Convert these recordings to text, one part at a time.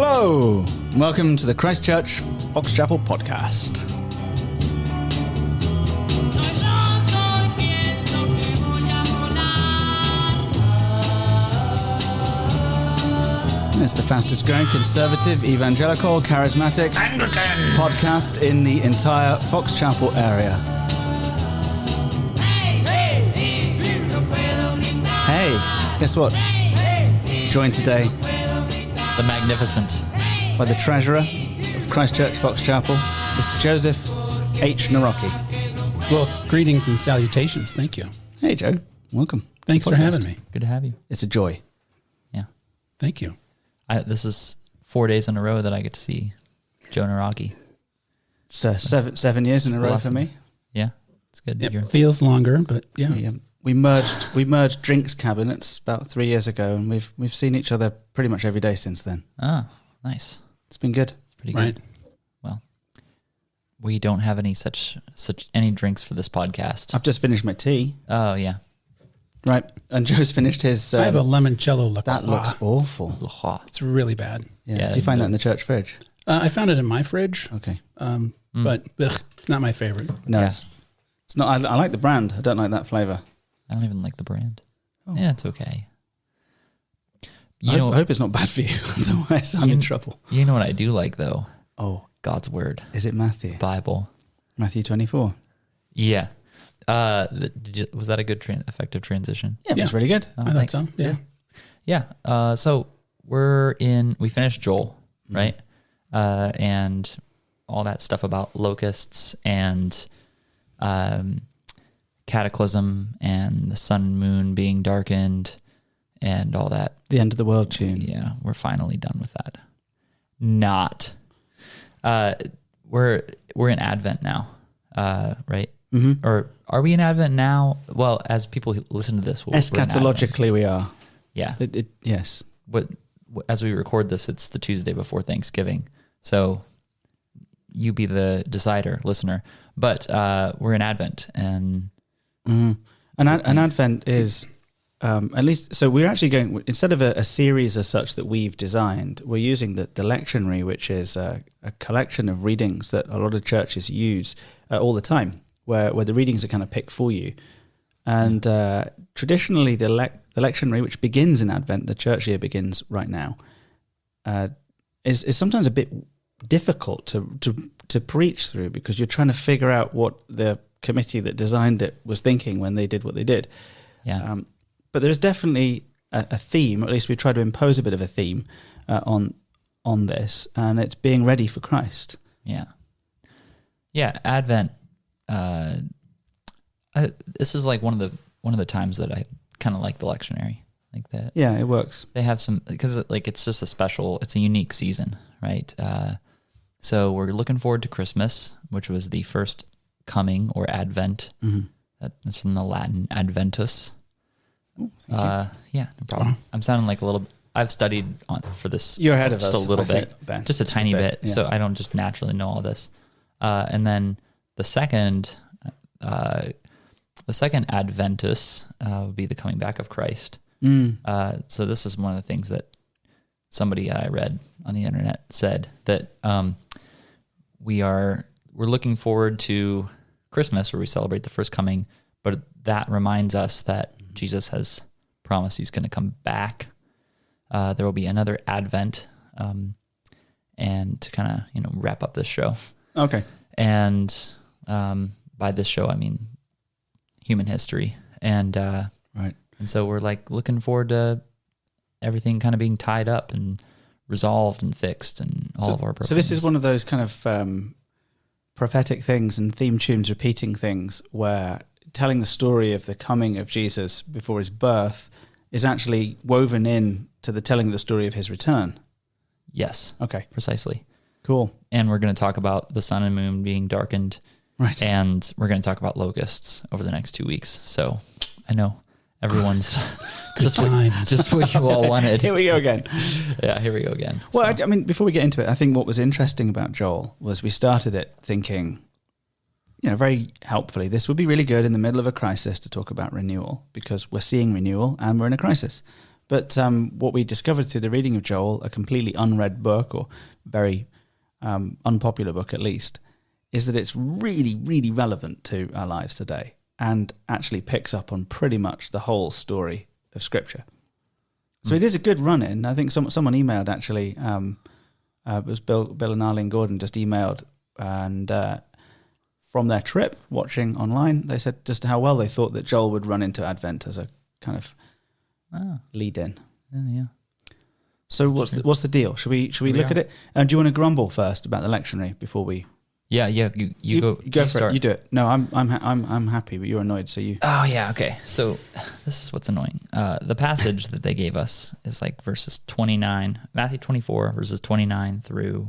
Hello! Welcome to the Christchurch Fox Chapel podcast. It's the fastest growing conservative, evangelical, charismatic Anglican podcast in the entire Fox Chapel area. Hey, guess what? Joined today the magnificent by the treasurer of Christchurch Fox Chapel, Mr. Joseph H. Nawrocki. Well, greetings and salutations. Thank you. Hey, Joe. Welcome. Thanks for having me. Good to have you. It's a joy. Yeah. Thank you. This is 4 days in a row that I get to see Joe Nawrocki. So 7 years in a row for me. Yeah, it's good. It feels longer, but yeah. We merged drinks cabinets about 3 years ago, and we've seen each other pretty much every day since then. Ah, nice. It's been good. It's pretty good. Well, we don't have any such any drinks for this podcast. I've just finished my tea. Oh yeah. Right, and Joe's finished his... I have a limoncello LaCroix. That looks awful. It's really bad. Yeah. Did you find that in the church fridge? I found it in my fridge. Okay. But not my favorite. No, Yeah. it's not. I like the brand. I don't like that flavour. I don't even like the brand. Oh. Yeah, it's okay. I hope it's not bad for you. Otherwise, I'm in trouble. You know what I do like, though? Oh. God's Word. Is it Matthew? Bible. Matthew 24. Yeah. Was that a good effective transition? Yeah, that's really good. I thought so. Yeah. Yeah. So we finished Joel, right? And all that stuff about locusts and cataclysm and the sun and moon being darkened and all that. The end of the world tune. Yeah, we're finally done with that. We're in Advent now, right? Mm-hmm. Or are we in Advent now? Well, as people who listen to this, we're in Advent. Eschatologically, we are. Yeah. Yes. But as we record this, it's the Tuesday before Thanksgiving. So you be the decider, listener. But we're in Advent. And Advent is, at least, so we're actually going, instead of a series as such that we've designed, we're using the lectionary, which is a collection of readings that a lot of churches use all the time, where the readings are kind of picked for you. And traditionally, the lectionary, which begins in Advent, the church year begins right now, is sometimes a bit difficult to preach through, because you're trying to figure out what the committee that designed it was thinking when they did what they did. yeah. But there's definitely a theme, or at least we try to impose a bit of a theme on this, and it's being ready for Christ. Yeah. Yeah, Advent. This is like one of the times that I kind of like the lectionary, like that. Yeah, it works. They have some, because it's just it's a unique season, right? So we're looking forward to Christmas, which was the first coming or Advent. Mm-hmm. That's from the Latin Adventus. Oh, thank you. Yeah, no problem. I'm sounding like I've studied for this. You're ahead of just us, a little I bit, think, Ben. just a tiny bit. Yeah. So I don't just naturally know all this. And then the second Adventus would be the coming back of Christ. So this is one of the things that somebody I read on the internet said, that we're looking forward to Christmas, where we celebrate the first coming, but that reminds us that Jesus has promised he's going to come back. There will be another Advent, and to kind of wrap up this show. Okay. And by this show, I mean human history, and right. And so we're like looking forward to everything kind of being tied up and resolved and fixed, and all of our purposes. So this is one of those kind of prophetic things and theme tunes repeating things, where telling the story of the coming of Jesus before his birth is actually woven in to the telling of the story of his return. Yes. Okay. Precisely. Cool. And we're going to talk about the sun and moon being darkened. Right. And we're going to talk about locusts over the next 2 weeks. So I know everyone's just what you all wanted. Here we go again. Yeah, here we go again. Well, I mean, before we get into it, I think what was interesting about Joel was we started it thinking, very helpfully, this would be really good in the middle of a crisis to talk about renewal, because we're seeing renewal and we're in a crisis. But what we discovered through the reading of Joel, a completely unread book, or very unpopular book at least, is that it's really, really relevant to our lives today and actually picks up on pretty much the whole story of Scripture. So it is a good run-in. I think someone emailed, actually, it was Bill and Arlene Gordon just emailed, and from their trip watching online, they said just how well they thought that Joel would run into Advent as a kind of lead-in. Yeah. So what's the deal? Should we look at it? Do you want to grumble first about the lectionary before we? Yeah. You go. Go for it. You do it. No, I'm happy, but you're annoyed, so you. Oh yeah. Okay. So this is what's annoying. The passage that they gave us is like verses 29, Matthew 24, verses 29 through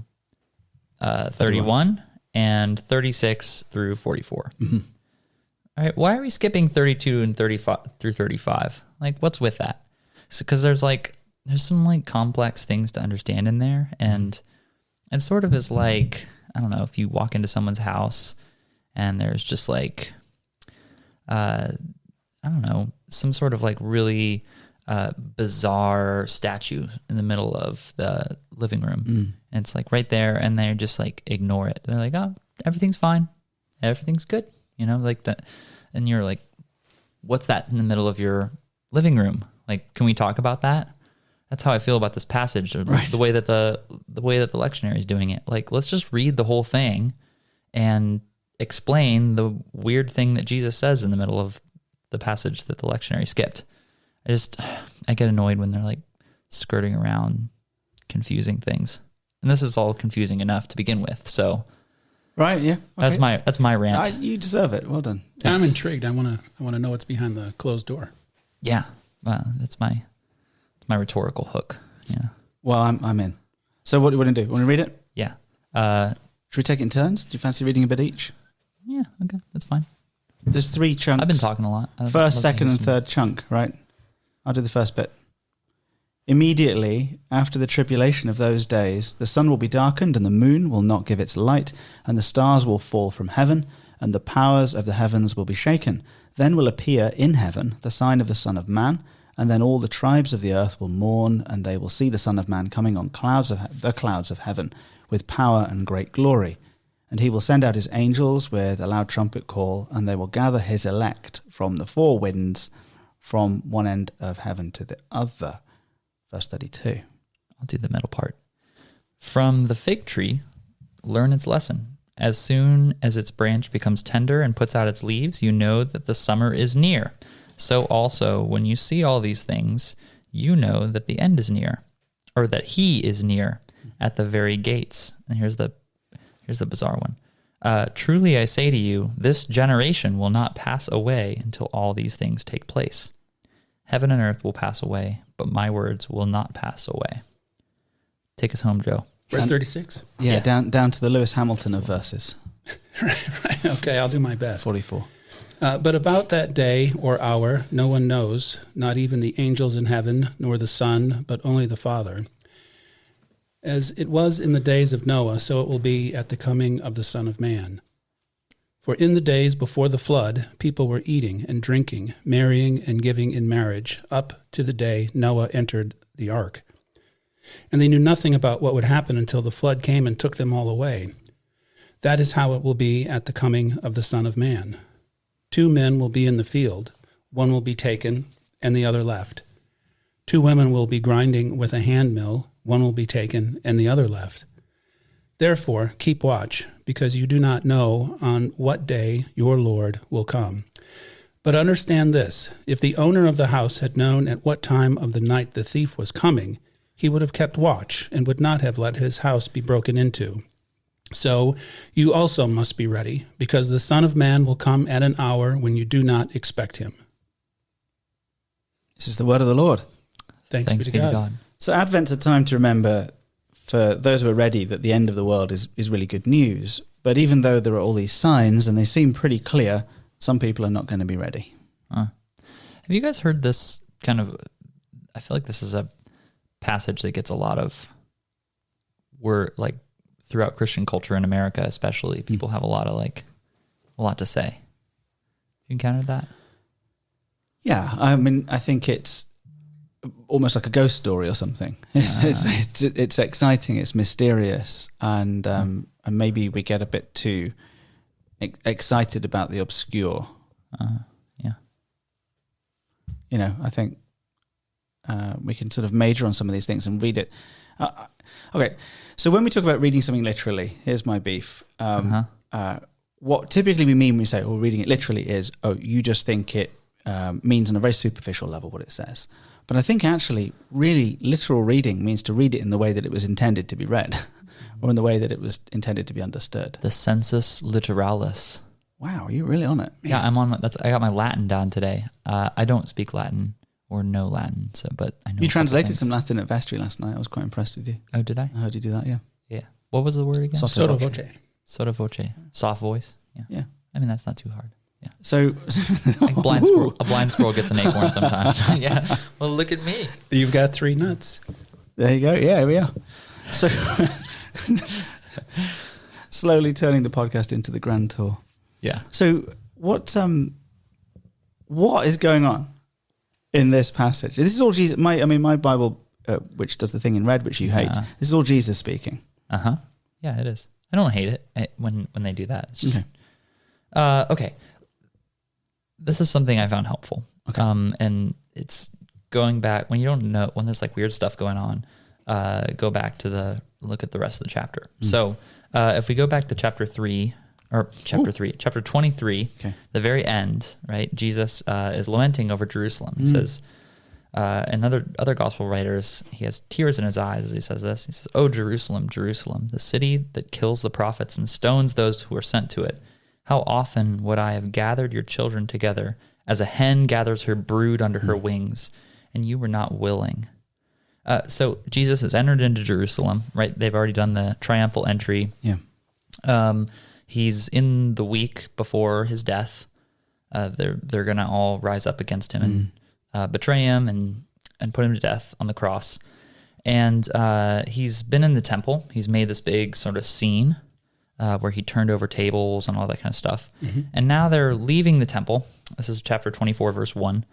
31, and 36 through 44. Mm-hmm. All right. Why are we skipping 32 and 35 through 35? Like, what's with that? Because there's some like complex things to understand in there, and it sort of is like, I don't know, if you walk into someone's house and there's just like, I don't know, some sort of like really bizarre statue in the middle of the living room, and it's like right there, and they just like ignore it. They're like, oh, everything's fine, everything's good, like that, and you're like, what's that in the middle of your living room? Like, can we talk about that? That's how I feel about this passage, right. the way that the lectionary is doing it. Like, let's just read the whole thing and explain the weird thing that Jesus says in the middle of the passage that the lectionary skipped. I get annoyed when they're like skirting around confusing things. And this is all confusing enough to begin with. So, right, yeah, okay. That's my rant. You deserve it. Well done. I'm intrigued. I want to know what's behind the closed door. Yeah, that's my rhetorical hook. Yeah. Well, I'm in. So what do you want to do? Want to read it? Yeah. Should we take it in turns? Do you fancy reading a bit each? Yeah. Okay, that's fine. There's 3 chunks. I've been talking a lot. First, second, and third chunk, right? I'll do the first bit. Immediately after the tribulation of those days, the sun will be darkened, and the moon will not give its light, and the stars will fall from heaven, and the powers of the heavens will be shaken. Then will appear in heaven the sign of the Son of Man, and then all the tribes of the earth will mourn, and they will see the Son of Man coming on the clouds of heaven, with power and great glory. And he will send out his angels with a loud trumpet call, and they will gather his elect from the 4 winds, from one end of heaven to the other. Verse 32. I'll do the middle part. From the fig tree, learn its lesson. As soon as its branch becomes tender and puts out its leaves, you know that the summer is near. So also, when you see all these things, you know that the end is near, or that he is near at the very gates. And here's the bizarre one. Truly I say to you, this generation will not pass away until all these things take place. Heaven and earth will pass away, but my words will not pass away. Take us home, Joe. We're at 36? Yeah, down to the Lewis Hamilton of verses. right. Okay, I'll do my best. 44. But about that day or hour, no one knows, not even the angels in heaven, nor the Son, but only the Father. As it was in the days of Noah, so it will be at the coming of the Son of Man. For in the days before the flood, people were eating and drinking, marrying and giving in marriage, up to the day Noah entered the ark. And they knew nothing about what would happen until the flood came and took them all away. That is how it will be at the coming of the Son of Man. 2 men will be in the field, one will be taken and the other left. 2 women will be grinding with a hand mill, one will be taken and the other left. Therefore, keep watch, because you do not know on what day your Lord will come. But understand this, if the owner of the house had known at what time of the night the thief was coming, he would have kept watch and would not have let his house be broken into. So you also must be ready, because the Son of Man will come at an hour when you do not expect him. This is the word of the Lord. Thanks be to God. So Advent's a time to remember, for those who are ready, that the end of the world is really good news. But even though there are all these signs, and they seem pretty clear, some people are not going to be ready. Have you guys heard this kind of... I feel like this is a passage that gets a lot of... throughout Christian culture in America especially, people have a lot to say. You encountered that? Yeah, I mean, I think it's almost like a ghost story or something. It's exciting, it's mysterious, and maybe we get a bit too excited about the obscure. Yeah. You know, I think we can sort of major on some of these things and read it. Okay, so when we talk about reading something literally, here's my beef. What typically we mean when we say, reading it literally is, you just think it means on a very superficial level what it says. But I think actually really literal reading means to read it in the way that it was intended to be read or in the way that it was intended to be understood. The sensus literalis. Wow, you're really on it. Yeah, I'm on. I got my Latin down today. I don't speak Latin or know Latin, but I know. You translated some Latin at vestry last night. I was quite impressed with you. Oh, did I? I heard you do that. Yeah. Yeah. What was the word again? Sotto voce. Sotto voce. Soft voice. Yeah. I mean, that's not too hard. Yeah. So like a blind squirrel gets an acorn sometimes. Yeah. Well, look at me. You've got 3 nuts. There you go. Yeah, here we are. So slowly turning the podcast into the grand tour. Yeah. So what is going on in this passage? This is all Jesus. My Bible, which does the thing in red, which you hate. This is all Jesus speaking. Yeah, it is. I don't hate it when they do that. It's just okay. This is something I found helpful. Okay. And it's going back when you don't know, when there's like weird stuff going on, go back to look at the rest of the chapter. So if we go back to chapter 23, the very end, right? Jesus is lamenting over Jerusalem. He says, and other gospel writers, he has tears in his eyes as he says this. He says, "Oh, Jerusalem, Jerusalem, the city that kills the prophets and stones those who are sent to it. How often would I have gathered your children together as a hen gathers her brood under her wings, and you were not willing." So Jesus has entered into Jerusalem, right? They've already done the triumphal entry. Yeah. He's in the week before his death. They're going to all rise up against him and betray him and put him to death on the cross. And he's been in the temple. He's made this big sort of scene where he turned over tables and all that kind of stuff. And now they're leaving the temple. This is chapter 24, verse 1.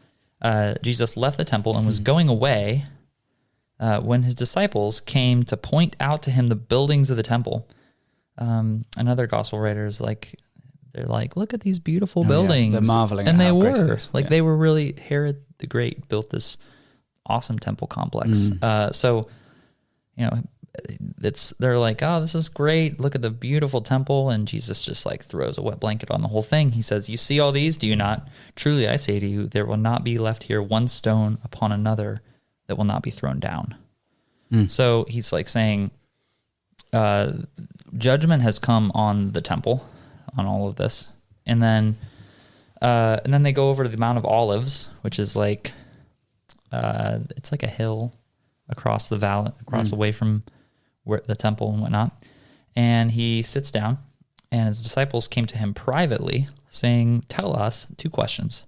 Jesus left the temple and was going away when his disciples came to point out to him the buildings of the temple. And other gospel writers, they're like, look at these beautiful buildings. They're marveling and at they how great it were. is. They were really, Herod the Great built this awesome temple complex. So, they're like, oh, this is great. Look at the beautiful temple. And Jesus just throws a wet blanket on the whole thing. He says, you see all these? Do you not? Truly, I say to you, there will not be left here one stone upon another that will not be thrown down. So he's saying, judgment has come on the temple, on all of this. And then they go over to the Mount of Olives, which is it's like a hill across the valley, away from where the temple and whatnot. And he sits down, and his disciples came to him privately, saying, tell us 2 questions.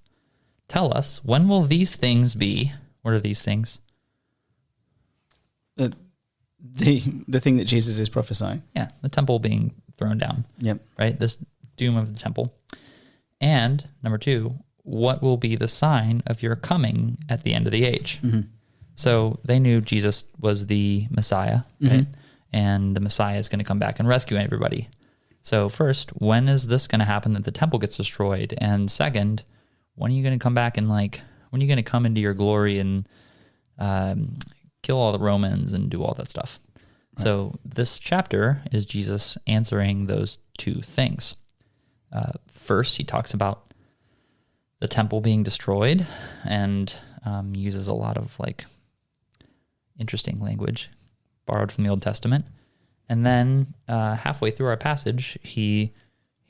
Tell us, when will these things be? What are these things? The thing that Jesus is prophesying. Yeah, the temple being thrown down. Yep. Right? This doom of the temple. And number 2, what will be the sign of your coming at the end of the age? So they knew Jesus was the Messiah, right? And the Messiah is going to come back and rescue everybody. So first, when is this going to happen that the temple gets destroyed? And second, when are you going to come back and when are you going to come into your glory and kill all the Romans and do all that stuff? Right. So this chapter is Jesus answering those 2 things. First, he talks about the temple being destroyed and uses a lot of interesting language borrowed from the Old Testament. And then halfway through our passage, he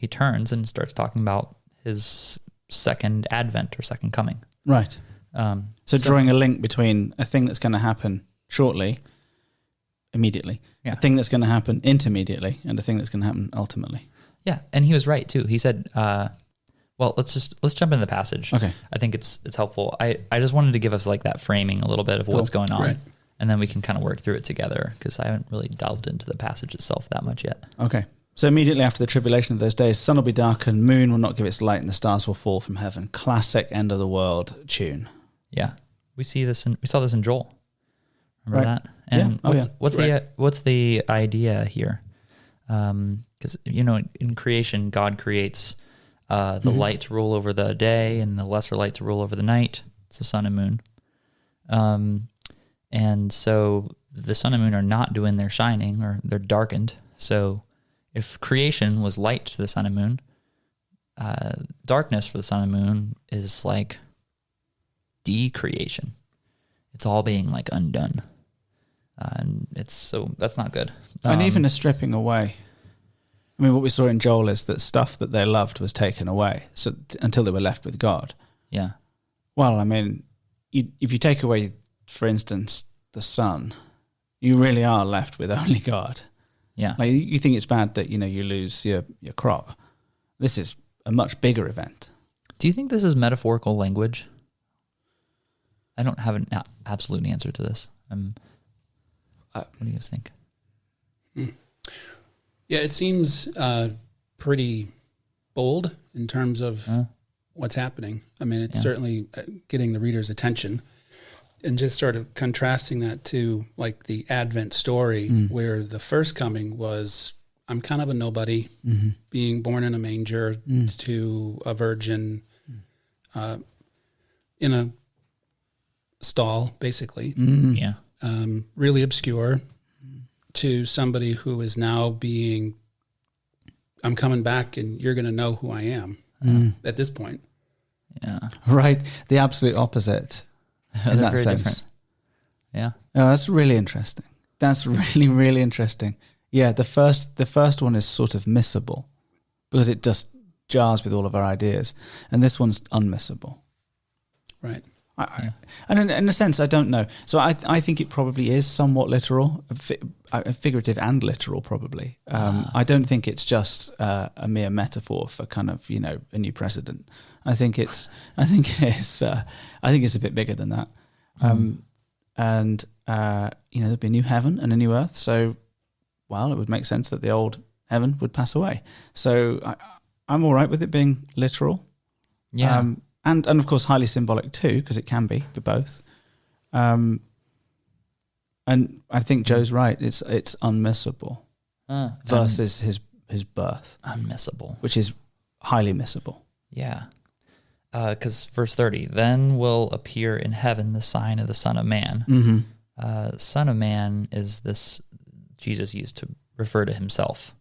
turns and starts talking about his second advent or second coming. Right. So drawing a link between a thing that's going to happen shortly, immediately, a thing that's going to happen intermediately, and a thing that's going to happen ultimately. Yeah, and he was right too. He said, let's jump into the passage. Okay. I think it's helpful. I just wanted to give us that framing a little bit of what's going on. Right. And then we can kind of work through it together, because I haven't really delved into the passage itself that much yet. Okay. So immediately after the tribulation of those days, sun will be darkened, moon will not give its light, and the stars will fall from heaven. Classic end of the world tune. Yeah. We saw this in Joel. Remember Right. that? And Yeah. what's the idea here? Because in creation, God creates the light to rule over the day and the lesser light to rule over the night. It's the sun and moon. And so the sun and moon are not doing their shining, or they're darkened. So if creation was light to the sun and moon, darkness for the sun and moon is like decreation. It's all being like undone. And that's not good. And even a stripping away. I mean, what we saw in Joel is that stuff that they loved was taken away, so until they were left with God. Yeah. Well, I mean, if you take away, for instance, the sun, you really are left with only God. Yeah. Like, you think it's bad that, you lose your crop. This is a much bigger event. Do you think this is metaphorical language? I don't have an absolute answer to this. What do you guys think? Yeah, it seems pretty bold in terms of what's happening. I mean, it's certainly getting the reader's attention, and just sort of contrasting that to like the Advent story where the first coming was, I'm kind of a nobody, being born in a manger to a virgin in a stall, basically. Yeah. Really obscure, to somebody who is now being, I'm coming back and you're going to know who I am at this point. Yeah. Right. The absolute opposite in that very sense. different. Yeah. Oh, that's really interesting. That's really, really interesting. Yeah, the first one is sort of missable because it just jars with all of our ideas. And this one's unmissable. Right. And in a sense, I don't know. So I think it probably is somewhat literal, figurative and literal, probably. I don't think it's just a mere metaphor for kind of a new president. I think it's a bit bigger than that. And there'd be a new heaven and a new earth. So, well, it would make sense that the old heaven would pass away. So I'm all right with it being literal. Yeah. And of course highly symbolic too, because it can be for both. And I think Joe's right. It's unmissable versus his birth, unmissable, which is highly missable. Yeah, because verse 30, then will appear in heaven the sign of the Son of Man. Mm-hmm. Son of Man is this Jesus used to refer to himself,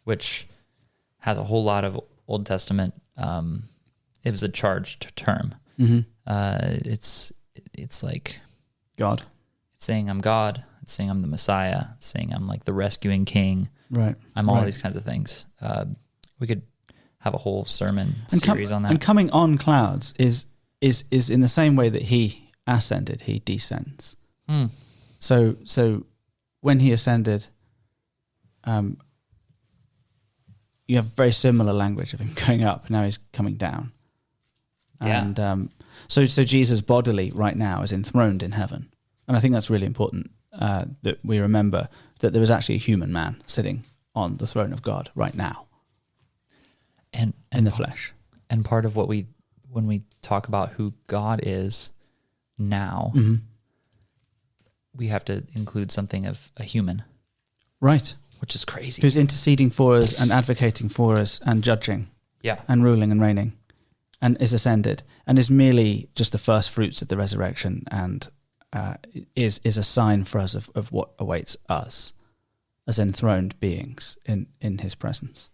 which has a whole lot of Old Testament. It was a charged term. Mm-hmm. It's like God. It's saying I'm God. It's saying I'm the Messiah. It's saying I'm like the rescuing King. Right. I'm all these kinds of things. We could have a whole sermon series on that. And coming on clouds is in the same way that he ascended, he descends. So when he ascended, you have very similar language of him going up. Now he's coming down. Yeah. And so Jesus bodily right now is enthroned in heaven. And I think that's really important that we remember that there is actually a human man sitting on the throne of God right now. And in the flesh. And part of what when we talk about who God is now, we have to include something of a human. Right. Which is crazy. Who's interceding for us and advocating for us and judging. Yeah. And ruling and reigning. And is ascended. And is merely just the first fruits of the resurrection and is a sign for us of what awaits us as enthroned beings in his presence.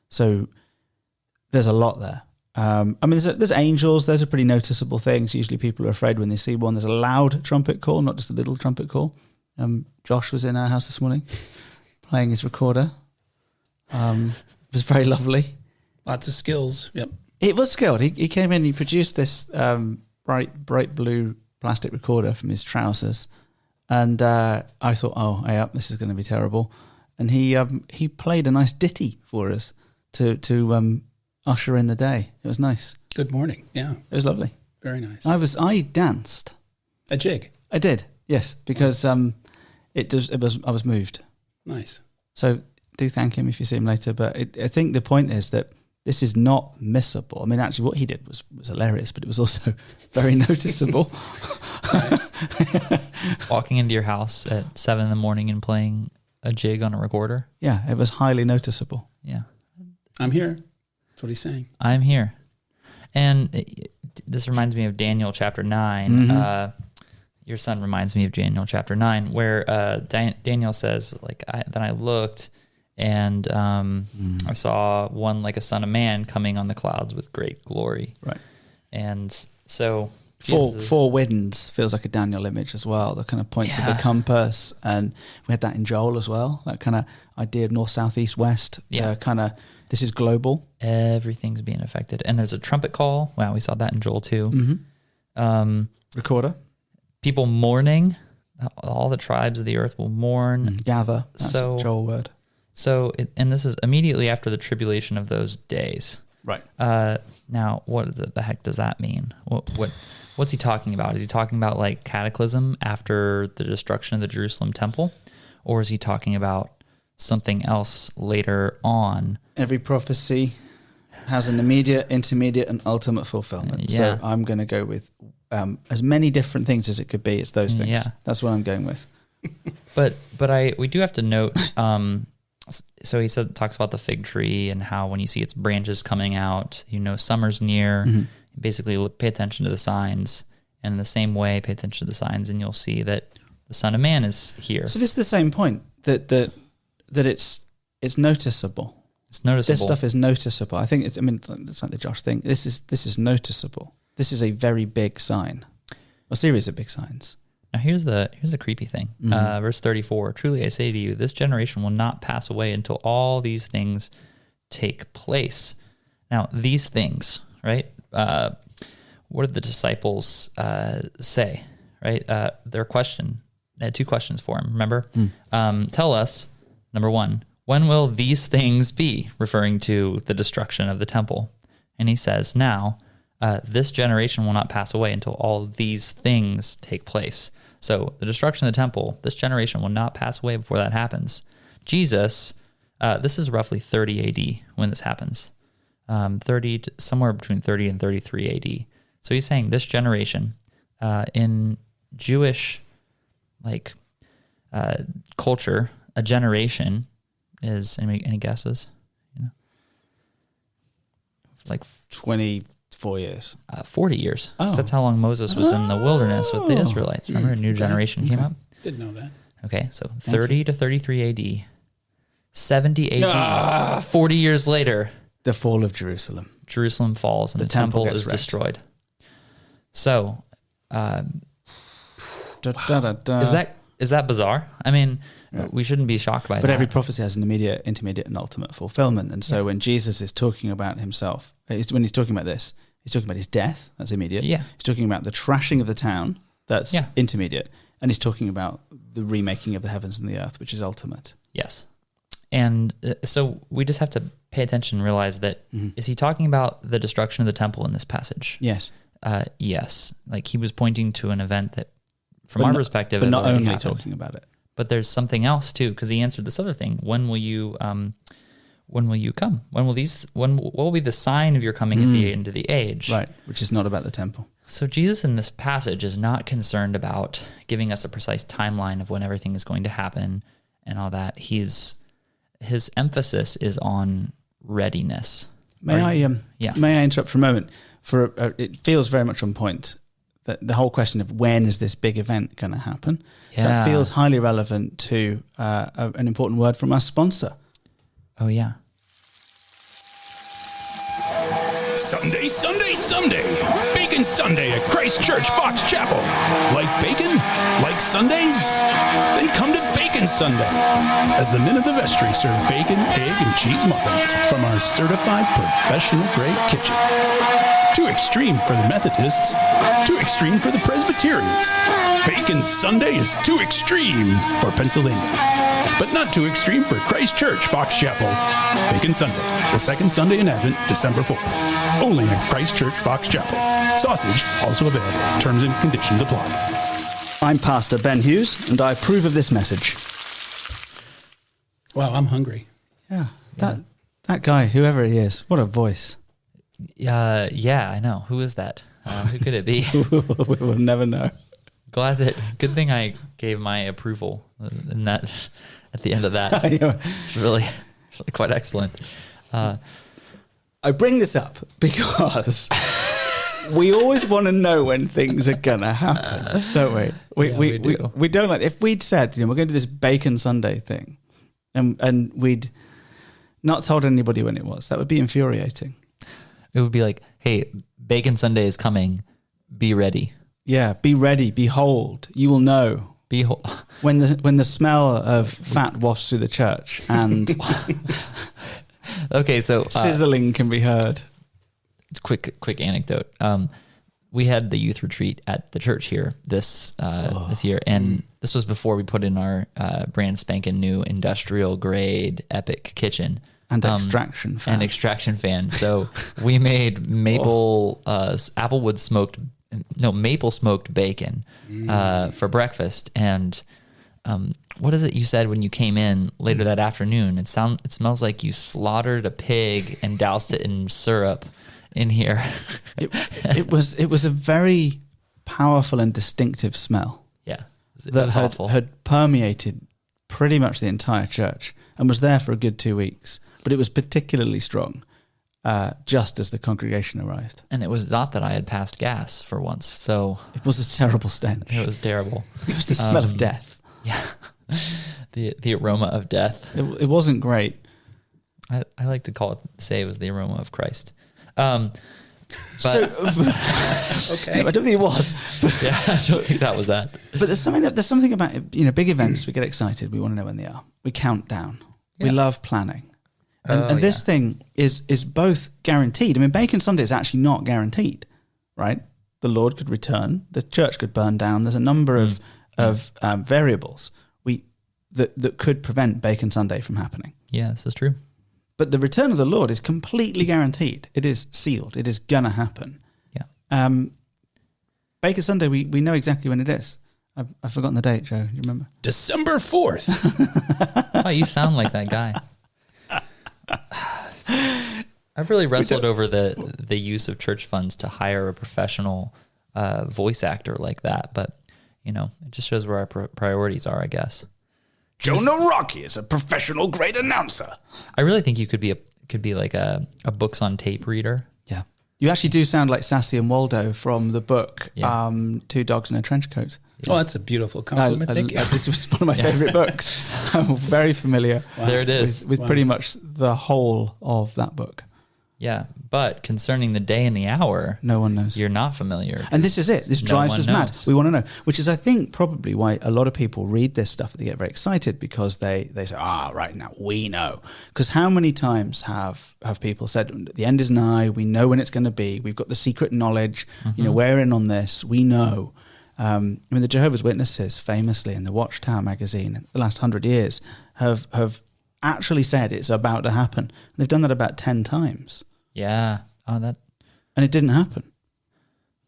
So there's a lot there. I mean, there's angels. Those are pretty noticeable things. Usually people are afraid when they see one. There's a loud trumpet call, not just a little trumpet call. Josh was in our house this morning playing his recorder. It was very lovely. Lots of skills. Yep. It was skilled. He came in, he produced this bright blue plastic recorder from his trousers. And I thought, oh, hey up, this is going to be terrible. And he played a nice ditty for us to usher in the day. It was nice. Good morning. Yeah. It was lovely. Very nice. I danced. A jig. I did, yes, because I was moved. Nice. So do thank him if you see him later. But I think the point is that This is not missable. I mean, actually, what he did was hilarious, but it was also very noticeable. Walking into your house at 7 a.m. and playing a jig on a recorder. Yeah, it was highly noticeable. Yeah. I'm here. That's what he's saying. I'm here. And this reminds me of Daniel chapter 9. Mm-hmm. Your son reminds me of Daniel chapter 9, where Daniel says, then I looked, and I saw one like a son of man coming on the clouds with great glory. Right. And so... Four winds feels like a Daniel image as well. The kind of points of the compass, and we had that in Joel as well. That kind of idea of north, south, east, west. Yeah, kind of. This is global. Everything's being affected, and there's a trumpet call. Wow, we saw that in Joel too. Mm-hmm. Recorder. People mourning. All the tribes of the earth will mourn. Gather. That's a Joel word. So, and this is immediately after the tribulation of those days. Right. Now, what the heck does that mean? What's he talking about? Is he talking about like cataclysm after the destruction of the Jerusalem temple? Or is he talking about something else later on? Every prophecy has an immediate, intermediate, and ultimate fulfillment. Yeah. So I'm going to go with as many different things as it could be. It's those things. Yeah. That's what I'm going with. But we do have to note, so he talks about the fig tree and how when you see its branches coming out, summer's near. Mm-hmm. Basically, pay attention to the signs, and in the same way, pay attention to the signs, and you'll see that the Son of Man is here. So this is the same point that it's noticeable. It's noticeable. This stuff is noticeable. I think it's like the Josh thing. This is noticeable. This is a very big sign, a series of big signs. Now here's the creepy thing. Mm-hmm. Verse 34. Truly I say to you, this generation will not pass away until all these things take place. Now these things, right? What did the disciples say? Right? Their question. They had two questions for him. Remember? Tell us, number one, when will these things be? Referring to the destruction of the temple. And he says, now, this generation will not pass away until all these things take place. So the destruction of the temple, this generation will not pass away before that happens. Jesus, this is roughly 30 AD when this happens. Somewhere between 30 and 33 AD. So he's saying this generation, in Jewish culture, a generation is any guesses? 24 years. 40 years. Oh. So that's how long Moses was in the wilderness with the Israelites. Remember, a new generation came up? Didn't know that. Okay, so 30 to 33 AD. 70 AD, 40 years later. The fall of Jerusalem. Jerusalem falls and the temple is destroyed. So, is that bizarre? I mean, we shouldn't be shocked by that. But every prophecy has an immediate, intermediate, and ultimate fulfillment. And so when Jesus is talking about himself, when he's talking about this, he's talking about his death, that's immediate. Yeah. He's talking about the trashing of the town, that's intermediate. And he's talking about the remaking of the heavens and the earth, which is ultimate. Yes. And so we just have to pay attention and realize that, is he talking about the destruction of the temple in this passage? Yes. Yes. Like he was pointing to an event that, from our perspective, but not only happened. talking about it. But there's something else too, because he answered this other thing. When will you come? What will be the sign of your coming at the end of the age? Right, which is not about the temple. So Jesus in this passage is not concerned about giving us a precise timeline of when everything is going to happen and all that. His emphasis is on readiness. May I interrupt for a moment? It feels very much on point. The whole question of when is this big event going to happen? Yeah. That feels highly relevant to an important word from our sponsor. Oh, yeah. Sunday, Sunday, Sunday. Bacon Sunday at Christ Church, Fox Chapel. Like bacon? Like Sundays? Then come to Bacon Sunday, as the men of the vestry serve bacon, egg, and cheese muffins from our certified professional-grade kitchen. Too extreme for the Methodists, too extreme for the Presbyterians. Bacon Sunday is too extreme for Pennsylvania, but not too extreme for Christ Church, Fox Chapel. Bacon Sunday, the second Sunday in Advent, December 4th. Only at Christ Church, Fox Chapel. Sausage also available. Terms and conditions apply. I'm Pastor Ben Hughes, and I approve of this message. Wow, I'm hungry. Yeah. That That guy, whoever he is, what a voice. Yeah, I know. Who is that? Who could it be? We will never know. Good thing I gave my approval in that at the end of that. Yeah. It's really quite excellent. I bring this up because we always want to know when things are going to happen, don't we? We do. We don't like, if we'd said, we're going to do this Bacon Sunday thing and we'd not told anybody when it was, that would be infuriating. It would be like, hey, Bacon Sunday is coming. Be ready. Yeah, be ready. Behold, you will know. When the smell of fat wafts through the church and okay, so sizzling can be heard. Quick anecdote. We had the youth retreat at the church here this year, and this was before we put in our brand spanking new industrial grade epic kitchen and extraction fan. So we made maple smoked bacon for breakfast. And what is it you said when you came in later that afternoon? It smells like you slaughtered a pig and doused it in syrup in here. It was a very powerful and distinctive smell. Yeah, that had permeated pretty much the entire church and was there for a good 2 weeks. But it was particularly strong just as the congregation arrived. And it was not that I had passed gas for once, so it was a terrible stench. It was terrible. It was the smell of death. Yeah, the aroma of death. It wasn't great. I like to say it was the aroma of Christ. Okay. I don't think it was. Yeah, I don't think that was that. But there's something about big events. We get excited. We want to know when they are. We count down. Yeah. We love planning. And this thing is both guaranteed. I mean, Bacon Sunday is actually not guaranteed, right? The Lord could return. The church could burn down. There's a number of variables that could prevent Bacon Sunday from happening. Yeah, this is true. But the return of the Lord is completely guaranteed. It is sealed. It is going to happen. Yeah. Bacon Sunday, we know exactly when it is. I've forgotten the date, Joe. Do you remember? December 4th. Oh, you sound like that guy. I've really wrestled over the use of church funds to hire a professional voice actor like that, but it just shows where our priorities are, I guess. Joe Nawrocki is a professional great announcer. I really think you could be like a books on tape reader. Yeah, you actually do sound like Sassy and Waldo from the book Two Dogs in a Trench Coat. Yeah. Oh, that's a beautiful compliment. Thank you. This was one of my favorite books. I'm very familiar. Wow. There it is. With pretty much the whole of that book. Yeah, but concerning the day and the hour, no one knows. You're not familiar. And this is it. This drives us mad. We want to know, which is, I think, probably why a lot of people read this stuff and they get very excited because they say, right now, we know. Because how many times have people said, the end is nigh, we know when it's going to be, we've got the secret knowledge, we're in on this, we know. The Jehovah's Witnesses, famously in the Watchtower magazine, in the last 100 years, have actually said it's about to happen. They've done that about 10 times. Yeah. And it didn't happen.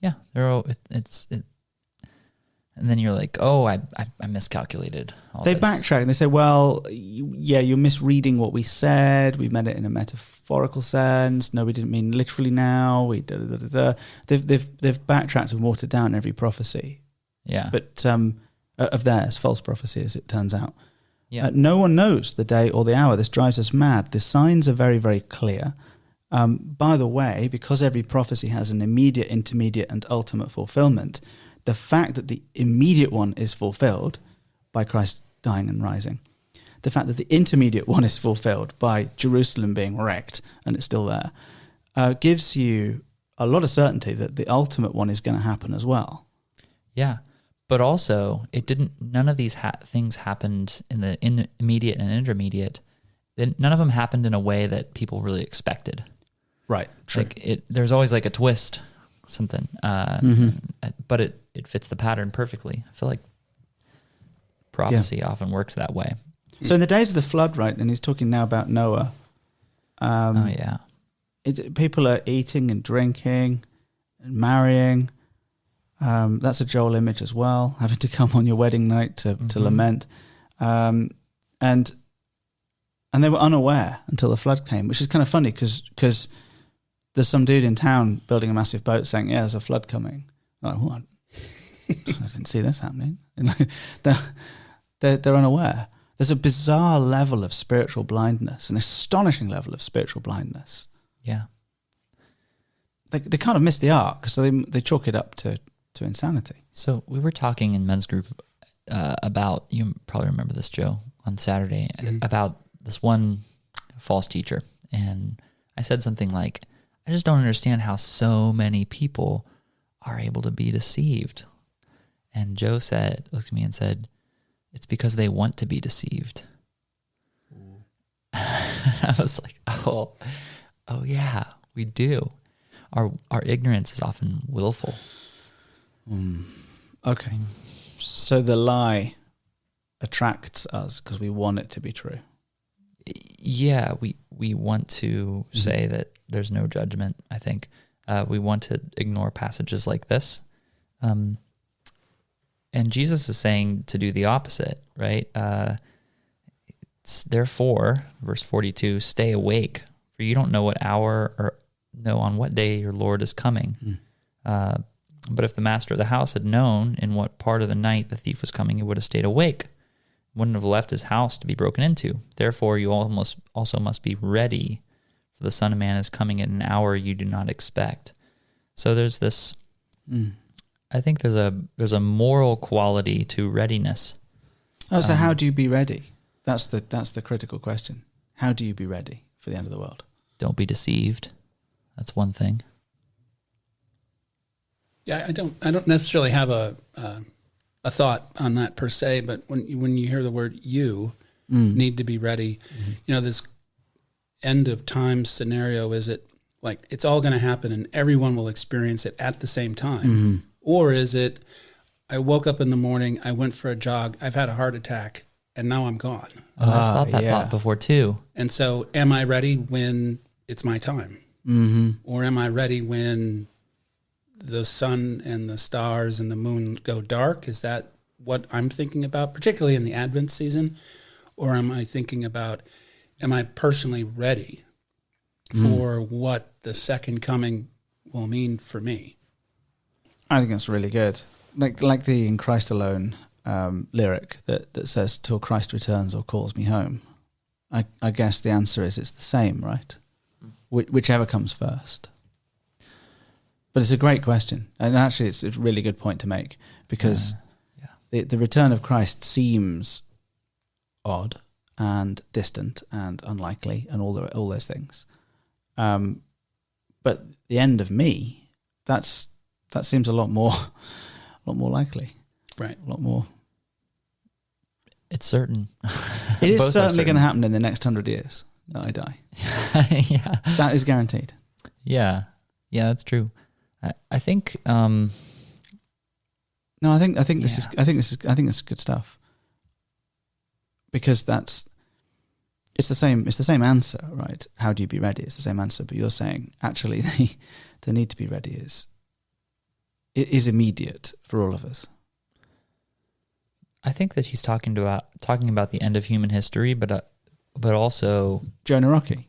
Yeah. And then you're like, oh, I miscalculated. They backtrack and they say, well, you're misreading what we said. We meant it in a metaphorical sense. No, we didn't mean literally now. They've backtracked and watered down every prophecy. Yeah. But of theirs, false prophecy, as it turns out. Yeah. No one knows the day or the hour. This drives us mad. The signs are very, very clear. By the way, because every prophecy has an immediate, intermediate, and ultimate fulfillment, the fact that the immediate one is fulfilled by Christ dying and rising, the fact that the intermediate one is fulfilled by Jerusalem being wrecked and it's still there, gives you a lot of certainty that the ultimate one is going to happen as well. Yeah. But also, none of these things happened in the immediate and intermediate. None of them happened in a way that people really expected. Right, true. There's always like a twist, something. But it fits the pattern perfectly. I feel like prophecy often works that way. So in the days of the flood, right, and he's talking now about Noah. People are eating and drinking and marrying. That's a Joel image as well, having to come on your wedding night to lament. And And they were unaware until the flood came, which is kind of funny because there's some dude in town building a massive boat saying, yeah, there's a flood coming. I'm like, what? I didn't see this happening. They're unaware. There's a bizarre level of spiritual blindness, an astonishing level of spiritual blindness. Yeah. They kind of missed the arc, so they chalk it up to insanity. So we were talking in men's group about, you probably remember this, Joe, on Saturday, about this one false teacher. And I said something like, I just don't understand how so many people are able to be deceived. And Joe looked at me and said, it's because they want to be deceived. I was like, oh yeah, we do. Our ignorance is often willful. Okay. So the lie attracts us because we want it to be true. Yeah, we want to say that there's no judgment, I think. We want to ignore passages like this. And Jesus is saying to do the opposite, right? Therefore, verse 42, stay awake, for you don't know what hour or know on what day your Lord is coming. But if the master of the house had known in what part of the night the thief was coming, he would have stayed awake, wouldn't have left his house to be broken into. Therefore, you also must be ready, for the Son of Man is coming at an hour you do not expect. So there's this... I think there's a moral quality to readiness. Oh, so how do you be ready? That's the critical question. How do you be ready for the end of the world? Don't be deceived. That's one thing. Yeah, I don't necessarily have a thought on that per se, but when you hear the word "you need to be ready," this end of time scenario, is it like it's all going to happen and everyone will experience it at the same time? Or is it, I woke up in the morning, I went for a jog, I've had a heart attack, and now I'm gone? I've thought that thought before too. And so am I ready when it's my time? Or am I ready when the sun and the stars and the moon go dark? Is that what I'm thinking about, particularly in the Advent season? Or am I thinking about, am I personally ready for what the second coming will mean for me? I think that's really good. Like the In Christ Alone lyric that says, till Christ returns or calls me home. I guess the answer is it's the same, right? Whichever comes first. But it's a great question. And actually it's a really good point to make because the return of Christ seems odd and distant and unlikely and all those things. But the end of me, that seems a lot more likely. Right. A lot more. It's certain. It is certainly going to happen in the next 100 years that I die. Yeah. That is guaranteed. Yeah. Yeah, that's true. I think No, I think this is good stuff. Because it's the same answer, right? How do you be ready? It's the same answer, but you're saying actually the need to be ready is immediate for all of us. I think that he's talking about the end of human history, but also Joe Nawrocki.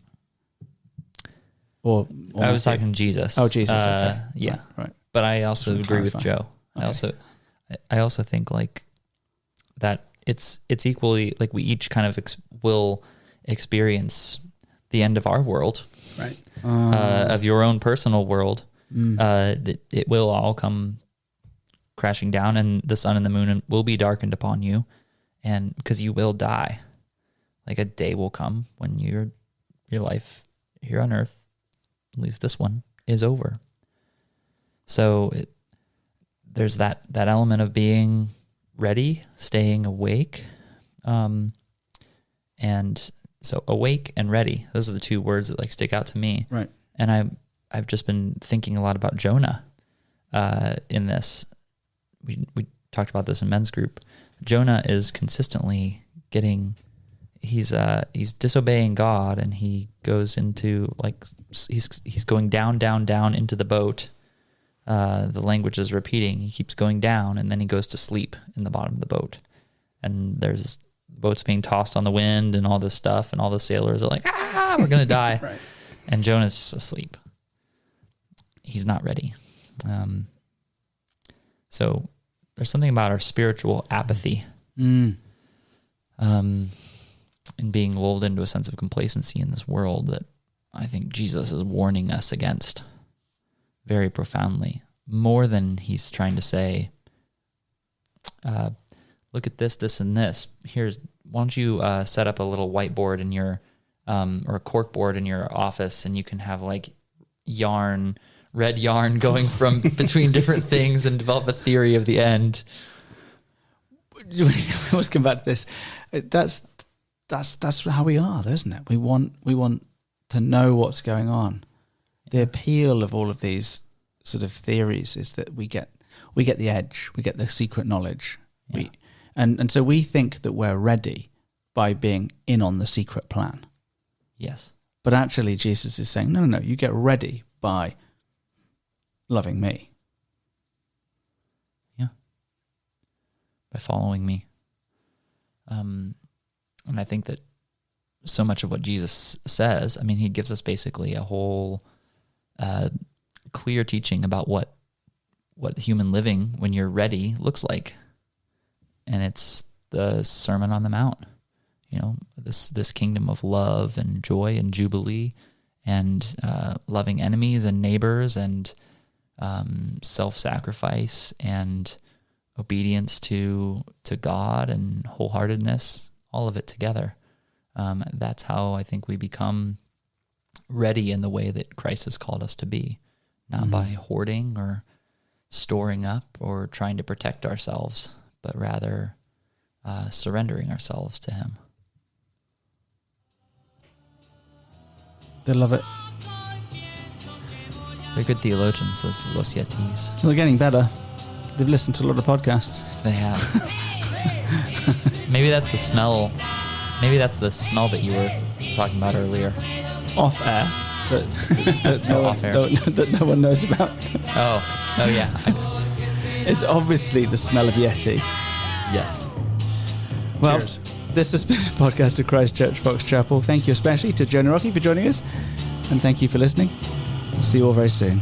Or I was talking Jesus. Oh, Jesus. Okay. Yeah, right. But I also agree with Joe. Okay. I also think like that it's equally like we each kind of will experience the end of our world, right? Of your own personal world. It will all come crashing down, and the sun and the moon will be darkened upon you, and because you will die. Like a day will come when your life here on earth, at least this one, is over. So there's that element of being ready, staying awake, and so awake and ready. Those are the two words that like stick out to me. Right. And I've just been thinking a lot about Jonah in this. We talked about this in men's group. Jonah is consistently he's disobeying God, and he goes into like he's going down into the boat. The language is repeating. He keeps going down, and then he goes to sleep in the bottom of the boat. And there's boat's being tossed on the wind and all this stuff, and all the sailors are like, we're going to die. Right. And Jonah's just asleep. He's not ready. So there's something about our spiritual apathy and being lulled into a sense of complacency in this world that I think Jesus is warning us against very profoundly, more than he's trying to say, look at this, this, and this. Why don't you set up a little whiteboard in your, or a cork board in your office, and you can have like red yarn going from between different things and develop a theory of the end. We always come back to this. That's how we are, though, isn't it? We want to know what's going on. The appeal of all of these sort of theories is that we get the edge, we get the secret knowledge. Yeah. And so we think that we're ready by being in on the secret plan. Yes. But actually Jesus is saying, no, you get ready by loving me. Yeah. By following me. And I think that so much of what Jesus says, I mean, he gives us basically a whole clear teaching about what human living, when you're ready, looks like. And it's the Sermon on the Mount, this kingdom of love and joy and jubilee and loving enemies and neighbors and self-sacrifice and obedience to God and wholeheartedness, all of it together. That's how I think we become ready in the way that Christ has called us to be, not by hoarding or storing up or trying to protect ourselves, but rather surrendering ourselves to him. They love it. They're good theologians, those Los Yetis. They're getting better. They've listened to a lot of podcasts. They have. Maybe that's the smell. Maybe that's the smell that you were talking about earlier. Off air, that no one knows about. Oh yeah. It's obviously the smell of Yeti. Yes. Well, Cheers. This has been a podcast of Christ Church Fox Chapel. Thank you especially to Joe Nawrocki for joining us, and thank you for listening. We'll see you all very soon.